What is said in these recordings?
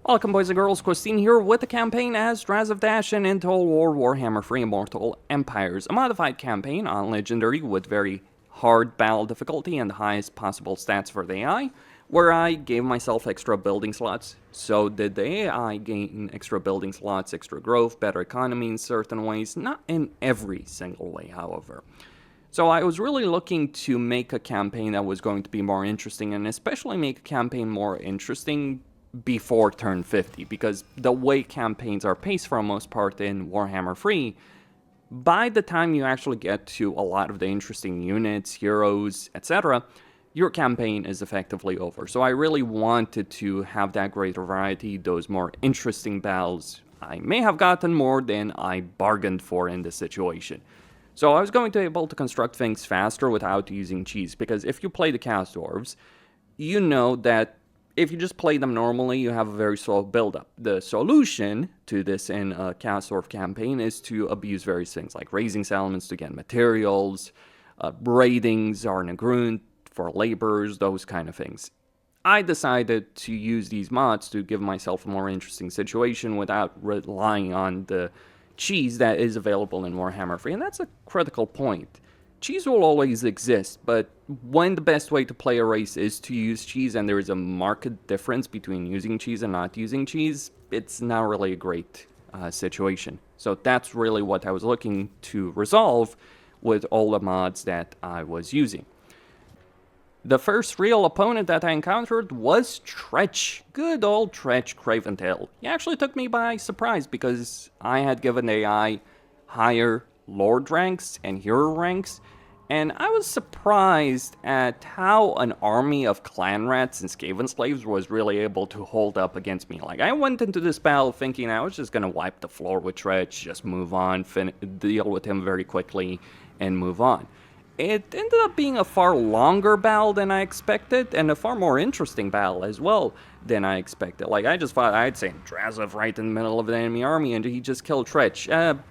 Welcome boys and girls, Christine here with the campaign as Drazhoath the Ashen in Total War Warhammer 3 Immortal Empires, a modified campaign on Legendary with very hard battle difficulty and the highest possible stats for the AI, where I gave myself extra building slots. So did the AI gain extra building slots, extra growth, better economy in certain ways, not in every single way however. So I was really looking to make a campaign that was going to be more interesting, and especially make a campaign more interesting before turn 50, because the way campaigns are paced for the most part in Warhammer 3, by the time you actually get to a lot of the interesting units, heroes, etc., your campaign is effectively over. So I really wanted to have that greater variety, those more interesting battles. I may have gotten more than I bargained for in this situation. So I was going to be able to construct things faster without using cheese, because if you play the Chaos Dwarves, you know that if you just play them normally, you have a very slow build-up. The solution to this in a Chaos Dwarf campaign is to abuse various things, like raising settlements to get materials, raiding Zarnagrunt for laborers, those kind of things. I decided to use these mods to give myself a more interesting situation without relying on the cheese that is available in Warhammer 3, and that's a critical point. Cheese will always exist, but when the best way to play a race is to use cheese and there is a marked difference between using cheese and not using cheese, it's not really a great situation. So that's really what I was looking to resolve with all the mods that I was using. The first real opponent that I encountered was Tretch. Good old Tretch Craventail. He actually took me by surprise because I had given AI higher Lord ranks and Hero ranks, and I was surprised at how an army of clan rats and Skaven slaves was really able to hold up against me. Like, I went into this battle thinking I was just gonna wipe the floor with Tretch, just move on, deal with him very quickly, and move on. It ended up being a far longer battle than I expected, and a far more interesting battle as well than I expected. Like, I just thought I'd send Drazhoath right in the middle of the enemy army, and he just killed Tretch.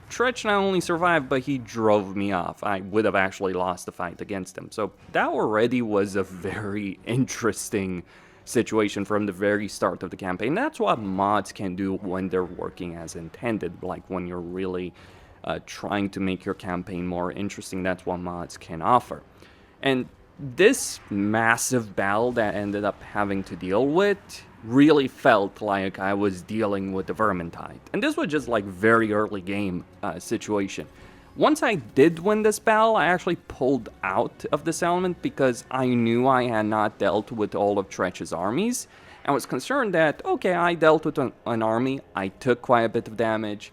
Tretch not only survived, but he drove me off. I would have actually lost the fight against him. So that already was a very interesting situation from the very start of the campaign. That's what mods can do when they're working as intended, like when you're really trying to make your campaign more interesting. That's what mods can offer. And this massive battle that I ended up having to deal with really felt like I was dealing with the Vermintide. And this was just like very early game situation. Once I did win this battle, I actually pulled out of this element because I knew I had not dealt with all of Tretch's armies. I was concerned that, okay, I dealt with an army, I took quite a bit of damage.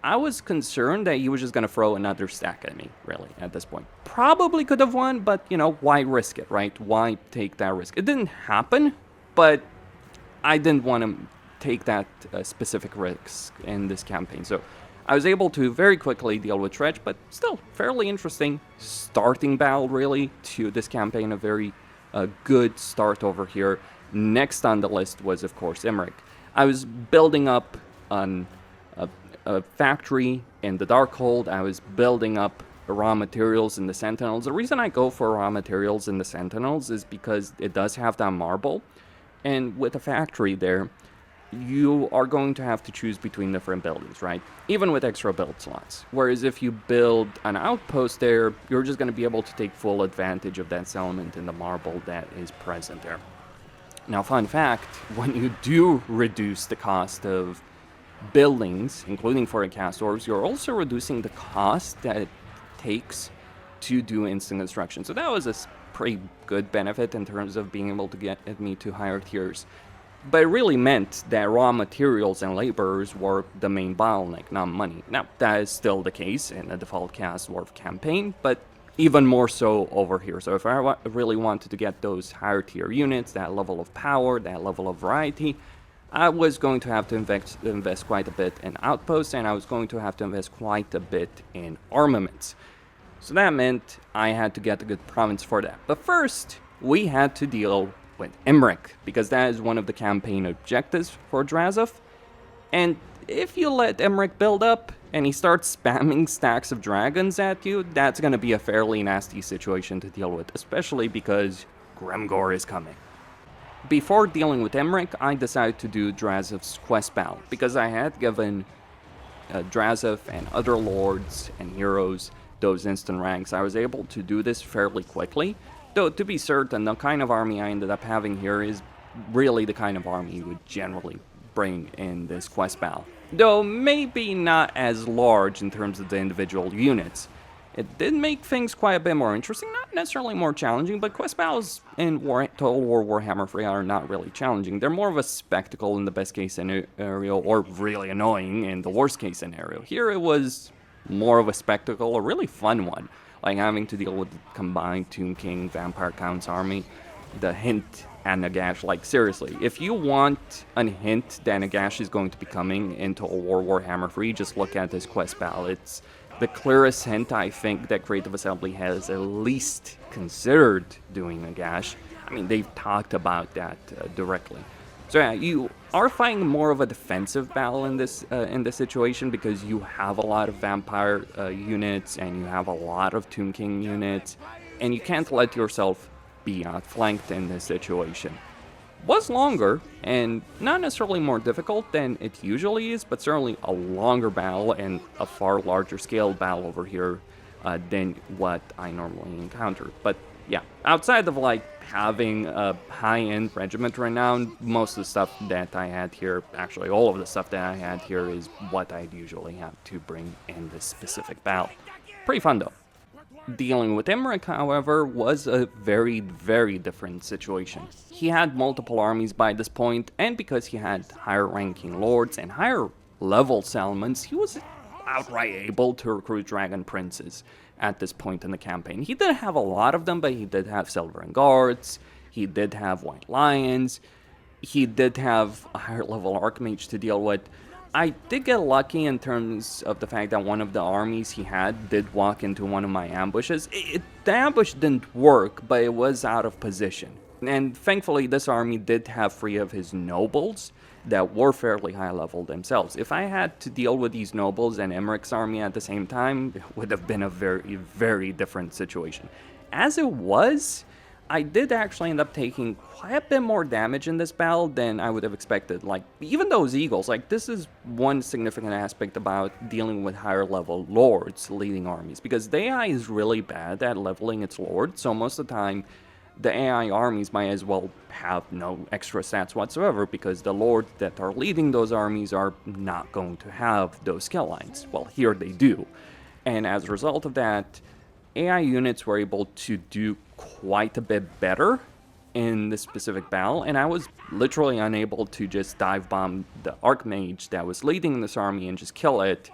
I was concerned that he was just going to throw another stack at me, really, at this point. Probably could have won, but, you know, why risk it, right? Why take that risk? It didn't happen, but I didn't want to take that specific risk in this campaign. So I was able to very quickly deal with Tretch, but still fairly interesting starting battle, really, to this campaign. A very good start over here. Next on the list was, of course, Emeric. I was building up on a factory in the Darkhold. I was building up raw materials in the Sentinels. The reason I go for raw materials in the Sentinels is because it does have that marble, and with a factory there, you are going to have to choose between different buildings, right? Even with extra build slots. Whereas if you build an outpost there, you're just going to be able to take full advantage of that element in the marble that is present there. Now, fun fact, when you do reduce the cost of buildings, including for the Chaos Dwarves, you're also reducing the cost that it takes to do instant construction. So that was a pretty good benefit in terms of being able to get me to higher tiers. But it really meant that raw materials and laborers were the main bottleneck, not money. Now, that is still the case in the default Chaos Dwarf campaign, but even more so over here. So if I really wanted to get those higher tier units, that level of power, that level of variety, I was going to have to invest quite a bit in outposts, and I was going to have to invest quite a bit in armaments. So that meant I had to get a good province for that. But first, we had to deal with Emeric, because that is one of the campaign objectives for Drazhoath. And if you let Emeric build up, and he starts spamming stacks of dragons at you, that's going to be a fairly nasty situation to deal with, especially because Gremgor is coming. before dealing with Emeric, I decided to do Drazhoath's quest battle, because I had given Drazhoath and other lords and heroes those instant ranks. I was able to do this fairly quickly, though to be certain, the kind of army I ended up having here is really the kind of army you would generally bring in this quest battle. Though maybe not as large in terms of the individual units. It did make things quite a bit more interesting, not necessarily more challenging, but quest battles in Total War Warhammer 3 are not really challenging. They're more of a spectacle in the best case scenario, or really annoying in the worst case scenario. Here it was more of a spectacle, a really fun one, like having to deal with the combined Tomb King Vampire Count's army, the hint at Nagash. Like seriously, if you want a hint that Nagash is going to be coming in Total War Warhammer 3, just look at this quest battle. It's the clearest hint I think that Creative Assembly has at least considered doing Nagash. I mean, they've talked about that directly. So yeah, you are fighting more of a defensive battle in this situation, because you have a lot of vampire units and you have a lot of Tomb King units, and you can't let yourself be outflanked in this situation. Was longer and not necessarily more difficult than it usually is, but certainly a longer battle and a far larger scale battle over here than what I normally encounter. But yeah, outside of like having a high-end regiment renown, most of the stuff that I had here, actually all of the stuff that I had here, is what I'd usually have to bring in this specific battle. Pretty fun though. Dealing with Emeric, however, was a very, very different situation. He had multiple armies by this point, and because he had higher-ranking lords and higher-level settlements, he was outright able to recruit dragon princes at this point in the campaign. He didn't have a lot of them, but he did have Silvern Guards, he did have White Lions, he did have a higher-level Archmage to deal with. I did get lucky in terms of the fact that one of the armies he had did walk into one of my ambushes. The ambush didn't work, but it was out of position. And thankfully, this army did have 3 of his nobles that were fairly high level themselves. If I had to deal with these nobles and Emeric's army at the same time, it would have been a very, very different situation. As it was, I did actually end up taking quite a bit more damage in this battle than I would have expected. Like, even those eagles, like, this is one significant aspect about dealing with higher level lords leading armies, because the AI is really bad at leveling its lord, so most of the time the AI armies might as well have no extra stats whatsoever, because the lords that are leading those armies are not going to have those skill lines. Well, here they do. And as a result of that, AI units were able to do quite a bit better in this specific battle, and I was literally unable to just dive bomb the Archmage that was leading this army and just kill it,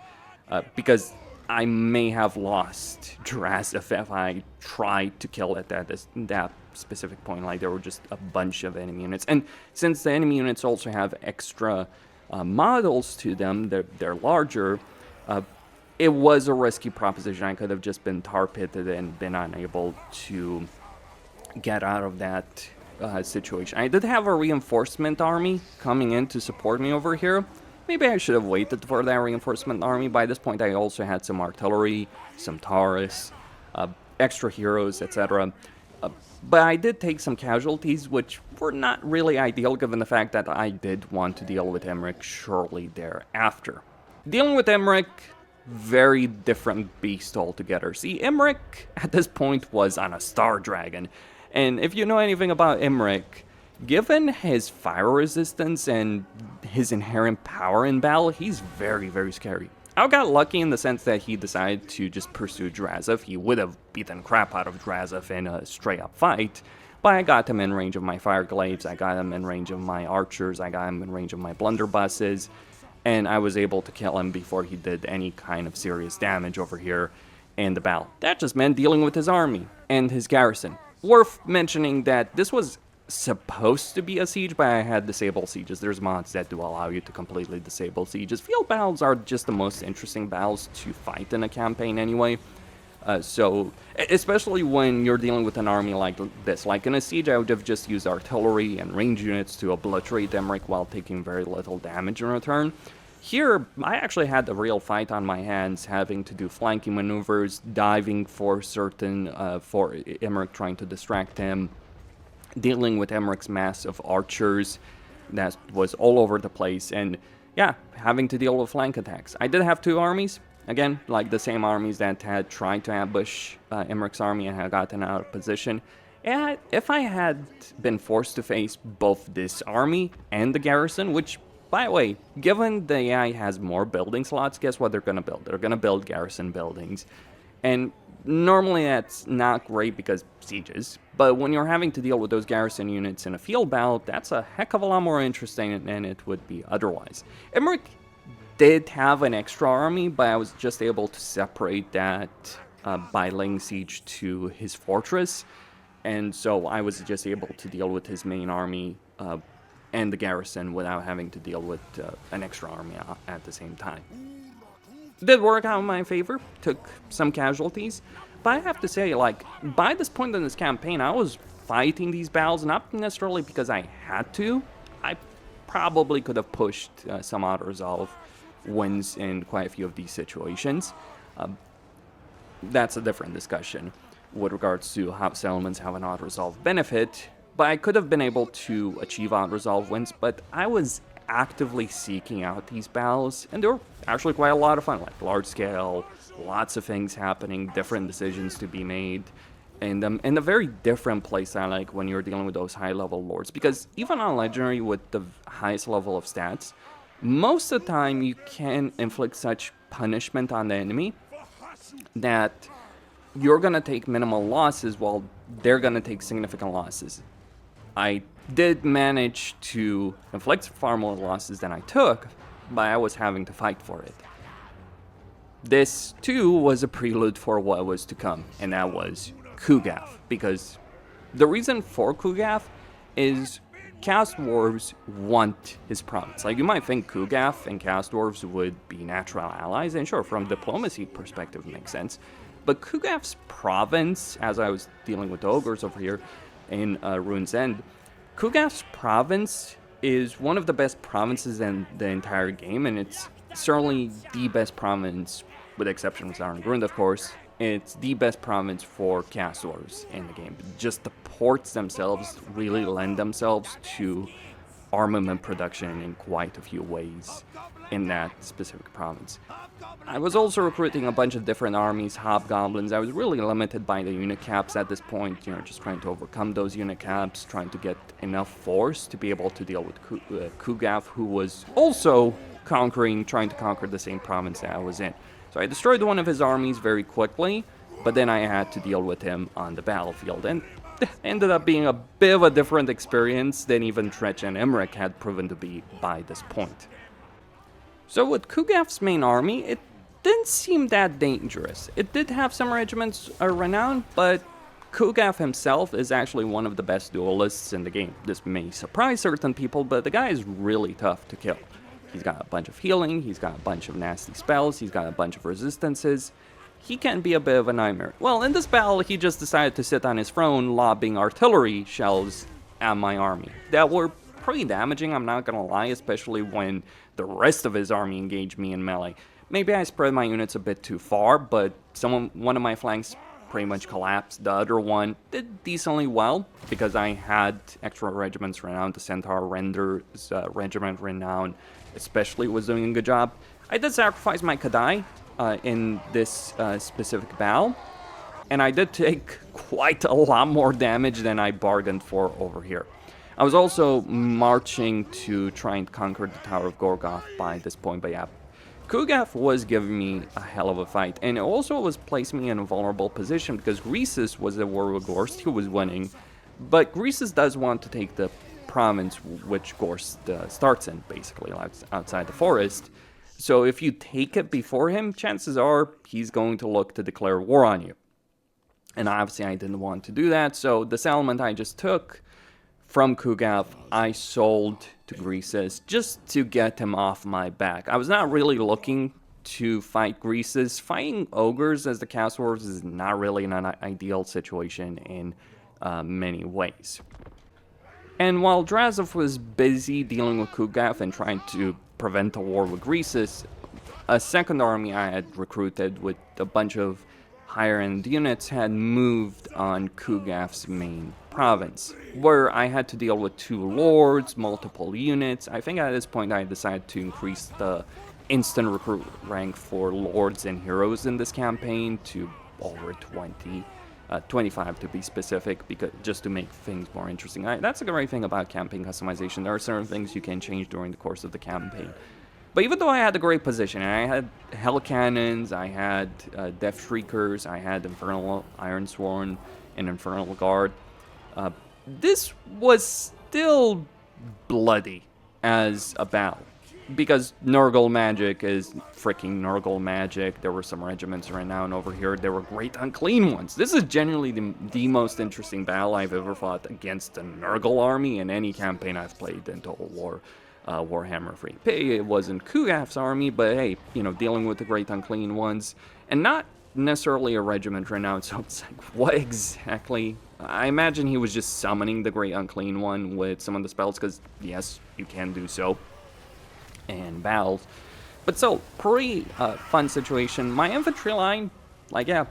because I may have lost Drazhoath if I tried to kill it at that specific point. Like, there were just a bunch of enemy units, and since the enemy units also have extra models to them, they're larger, it was a risky proposition. I could have just been tar pitted and been unable to get out of that situation. I did have a reinforcement army coming in to support me over here. Maybe I should have waited for that reinforcement army. By this point, I also had some artillery, some Taurus, extra heroes, etc. But I did take some casualties, which were not really ideal given the fact that I did want to deal with Emeric shortly thereafter. Dealing with Emeric, very different beast altogether. See, Emeric at this point was on a Star Dragon, and if you know anything about Emeric, given his fire resistance and his inherent power in battle, he's very, very scary. I got lucky in the sense that he decided to just pursue Drazhoath. He would have beaten crap out of Drazhoath in a straight-up fight, but I got him in range of my fire glaives, I got him in range of my archers, I got him in range of my blunderbusses, and I was able to kill him before he did any kind of serious damage over here in the battle. That just meant dealing with his army and his garrison. Worth mentioning that this was supposed to be a siege, but I had disable sieges. There's mods that do allow you to completely disable sieges. Field battles are just the most interesting battles to fight in a campaign anyway. So, especially when you're dealing with an army like this. Like in a siege, I would have just used artillery and range units to obliterate Emeric while taking very little damage in return. Here, I actually had a real fight on my hands, having to do flanking maneuvers, diving for certain, for Emeric, trying to distract him, dealing with Emeric's mass of archers that was all over the place, and yeah, having to deal with flank attacks. I did have 2 armies, again, like the same armies that had tried to ambush Emeric's army and had gotten out of position. And if I had been forced to face both this army and the garrison, which, by the way, given the AI has more building slots, guess what they're going to build? They're going to build garrison buildings. And normally that's not great because sieges, but when you're having to deal with those garrison units in a field battle, that's a heck of a lot more interesting than it would be otherwise. Emeric did have an extra army, but I was just able to separate that by laying siege to his fortress, and so I was just able to deal with his main army and the garrison without having to deal with an extra army at the same time. Did work out in my favor, took some casualties, but I have to say, like, by this point in this campaign, I was fighting these battles, not necessarily because I had to. I probably could have pushed some auto-resolve wins in quite a few of these situations. That's a different discussion with regards to how settlements have an auto-resolve benefit, but I could have been able to achieve auto-resolve wins, but I was actively seeking out these battles, and they were actually quite a lot of fun, like large scale, lots of things happening, different decisions to be made, and a very different playstyle, like when you're dealing with those high level lords, because even on legendary with the highest level of stats, most of the time you can inflict such punishment on the enemy that you're gonna take minimal losses while they're gonna take significant losses. I did manage to inflict far more losses than I took, but I was having to fight for it. This, too, was a prelude for what was to come, and that was Kugaf, because the reason for Kugaf is Chaos Dwarves want his province. Like, you might think Kugaf and Chaos Dwarves would be natural allies, and sure, from diplomacy perspective, it makes sense, but Kugaf's province, as I was dealing with the ogres over here in Rune's End, Kugaf's province is one of the best provinces in the entire game, and it's certainly the best province, with the exception of Zarengrund, of course. It's the best province for Chaos Dwarves in the game. Just the ports themselves really lend themselves to armament production in quite a few ways in that specific province. I was also recruiting a bunch of different armies, hobgoblins. I was really limited by the unit caps at this point, just trying to overcome those unit caps, trying to get enough force to be able to deal with Kugaf, who was also trying to conquer the same province that I was in. So I destroyed one of his armies very quickly, but then I had to deal with him on the battlefield, and ended up being a bit of a different experience than even Tretch and Emeric had proven to be by this point. So with Kugaf's main army, it didn't seem that dangerous. It did have some regiments renowned, but Kugaf himself is actually one of the best duelists in the game. This may surprise certain people, but the guy is really tough to kill. He's got a bunch of healing, he's got a bunch of nasty spells, he's got a bunch of resistances. He can be a bit of a nightmare. Well, in this battle, he just decided to sit on his throne lobbing artillery shells at my army. That were pretty damaging, I'm not gonna lie, especially when the rest of his army engaged me in melee. Maybe I spread my units a bit too far, but one of my flanks pretty much collapsed. The other one did decently well, because I had extra regiments renowned. The Centaur Render's regiment renowned especially was doing a good job. I did sacrifice my Kadai in this specific battle, and I did take quite a lot more damage than I bargained for over here. I was also marching to try and conquer the Tower of Gorgoth by this point, but yeah, Kugaf was giving me a hell of a fight, and it also was placing me in a vulnerable position because Greasus was the war with Gorst who was winning, but Greasus does want to take the province which Gorst starts in, basically, outside the forest. So if you take it before him, chances are he's going to look to declare war on you. And obviously I didn't want to do that, so the settlement I just took from Kugaf, I sold to Greasus just to get him off my back. I was not really looking to fight Greasus. Fighting ogres as the Chaos Dwarves is not really an ideal situation in many ways. And while Drazhoath was busy dealing with Kugaf and trying to prevent a war with Greasus, a second army I had recruited with a bunch of higher-end units had moved on Kugaf's main province, where I had to deal with 2 lords, multiple units. I think at this point I decided to increase the instant recruit rank for lords and heroes in this campaign to over 20. 25 to be specific, because just to make things more interesting. That's a great thing about campaign customization. There are certain things you can change during the course of the campaign. But even though I had a great position, and I had Hell Cannons, I had Death Shriekers, I had Infernal Ironsworn and Infernal Guard, this was still bloody as a battle. Because Nurgle magic is freaking Nurgle magic. There were some regiments right now, and over here there were great unclean ones. This is genuinely the most interesting battle I've ever fought against a Nurgle army in any campaign I've played in Total War, Warhammer 3. It wasn't Kugaf's army, but hey, you know, dealing with the great unclean ones, and not necessarily a regiment right now. So it's like, what exactly? I imagine he was just summoning the great unclean one with some of the spells, because yes, you can do so. And battles. But so, pretty fun situation. My infantry line, like, yeah,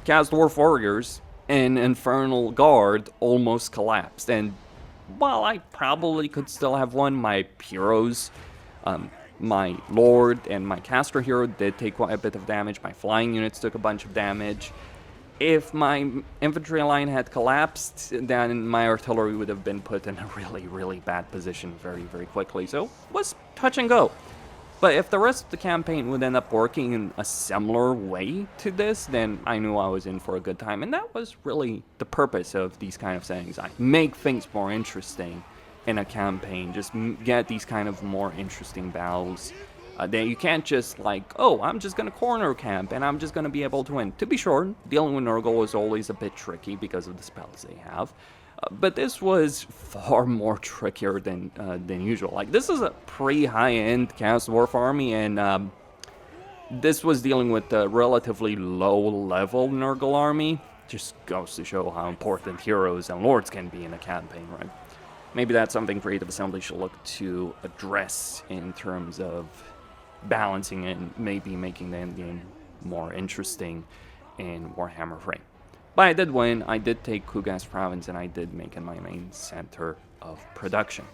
Cast Dwarf Warriors and Infernal Guard almost collapsed. And while I probably could still have won, my heroes, my Lord and my Caster hero did take quite a bit of damage. My flying units took a bunch of damage. If my infantry line had collapsed, then my artillery would have been put in a really, really bad position very, very quickly. So it was touch and go. But if the rest of the campaign would end up working in a similar way to this, then I knew I was in for a good time. And that was really the purpose of these kind of things. I make things more interesting in a campaign. Just get these kind of more interesting battles. Then you can't just like, oh, I'm just going to corner camp and I'm just going to be able to win. To be sure, dealing with Nurgle is always a bit tricky because of the spells they have. But this was far more trickier than usual. Like, this is a pretty high-end Chaos Dwarf army, and this was dealing with a relatively low-level Nurgle army. Just goes to show how important heroes and lords can be in a campaign, right? Maybe that's something Creative Assembly should look to address in terms of balancing and maybe making the endgame more interesting in Warhammer 3. But I did win, I did take Kugaf's province, and I did make it my main center of production.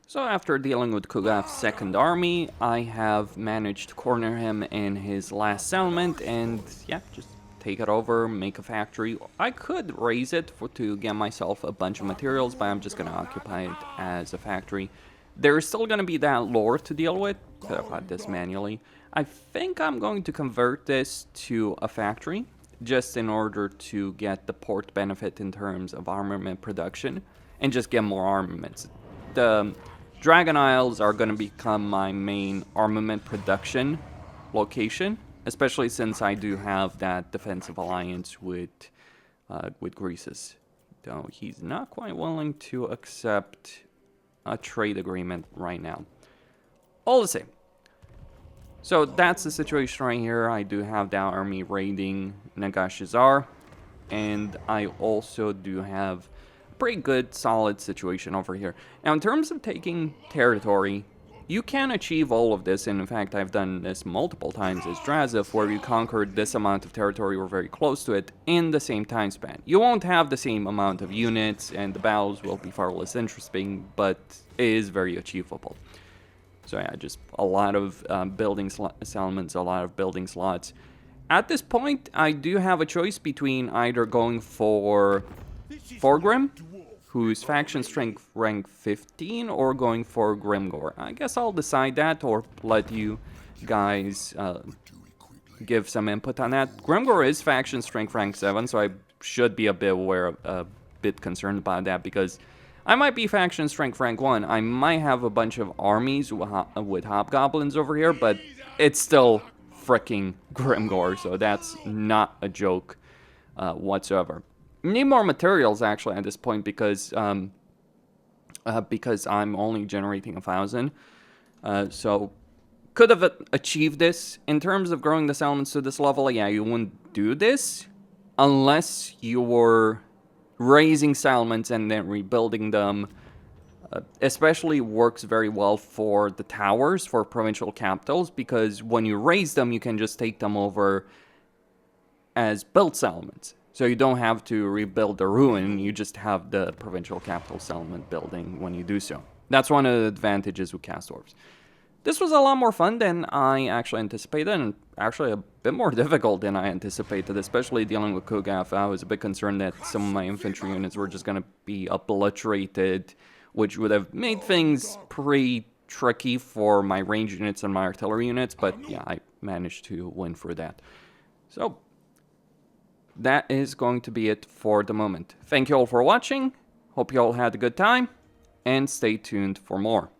So after dealing with Kugaf's second army, I have managed to corner him in his last settlement and yeah, just take it over, make a factory. I could raise it to get myself a bunch of materials, but I'm just going to occupy it as a factory. There's still going to be that lore to deal with. Could have had this manually. I think I'm going to convert this to a factory just in order to get the port benefit in terms of armament production and just get more armaments. The Dragon Isles are going to become my main armament production location, especially since I do have that defensive alliance with Greases. Though he's not quite willing to accept a trade agreement right now. All the same. So that's the situation right here. I do have that army raiding Nagashizar, and I also do have pretty good, solid situation over here. Now, in terms of taking territory, you can achieve all of this, and in fact, I've done this multiple times as Drazhoath, where you conquered this amount of territory or very close to it in the same time span. You won't have the same amount of units, and the battles will be far less interesting, but it is very achievable. So yeah, just a lot of building settlements, a lot of building slots. At this point, I do have a choice between either going for Forgrim, who's faction strength rank 15, or going for Grimgore. I guess I'll decide that, or let you guys give some input on that. Grimgore is faction strength rank 7, so I should be a bit concerned about that, because I might be faction strength rank 1. I might have a bunch of armies with hobgoblins over here, but it's still fricking Grimgore, so that's not a joke whatsoever. Need more materials actually at this point because I'm only generating 1,000. So could have achieved this in terms of growing the settlements to this level. Yeah, you wouldn't do this unless you were raising settlements and then rebuilding them. Especially works very well for the towers, for provincial capitals, because when you raise them, you can just take them over as built settlements. So you don't have to rebuild the ruin, you just have the provincial capital settlement building when you do so. That's one of the advantages with cast orbs. This was a lot more fun than I actually anticipated, and actually a bit more difficult than I anticipated, especially dealing with Kugaf. I was a bit concerned that some of my infantry units were just going to be obliterated, which would have made things pretty tricky for my range units and my artillery units, but yeah, I managed to win for that. So that is going to be it for the moment. Thank you all for watching. Hope you all had a good time, and stay tuned for more.